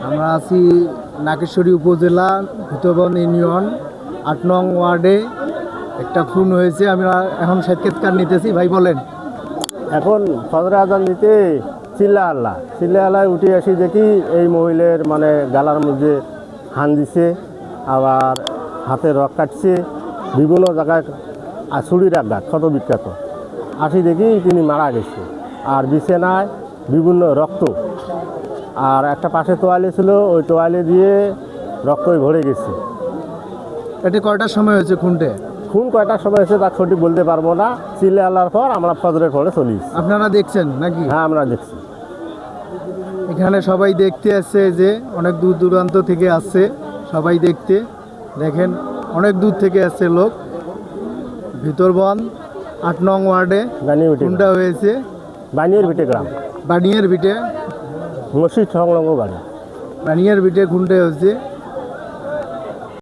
আমরা আছি নাগেশ্বরী উপজেলা ভিতরবন ইউনিয়ন ৮ নং ওয়ার্ডে। একটা খুন হয়েছে, আমরা এখন সাক্ষাৎকার নিতেছি। ভাই বলেন। এখন ফজর আজান দিতে চিল্লা উঠে আসি, দেখি এই মহিলার মানে গালার মধ্যে হান দিছে, আবার হাতে রক কাটছে, বিভিন্ন জায়গায় ছুরির আঘাত ক্ষত বিখ্যাত। আসি দেখি তিনি মারা গেছে, আর বিছানায় বিভিন্ন রক্ত, আর একটা পাশে তোয়ালে ছিল, ওই তোয়ালে দিয়ে রক্তই ভরে গেছে। এটা কয়টার সময় হয়েছে খুনটে? খুন কয়টার সময় হয়েছে তা সঠিক বলতে পারবো না। চিল্লা আল্লাহর পর আমরা ফজরের পরে চলি। আপনারা দেখছেন নাকি? হ্যাঁ, আমরা দেখছি। এখানে সবাই দেখতে আসছে, যে অনেক দূর দূরান্ত থেকে আসছে সবাই দেখতে। দেখেন অনেক দূর থেকে আসছে লোক। ভিতরবন ৮ নং ওয়ার্ডে খুনটা হয়েছে। বানিয়ার ভিটে গ্রাম, বানিয়ার ভিটে, মসজিদ সংলগ্ন বাড়ি। বানিয়ার ভিটে খুনটা হয়েছে।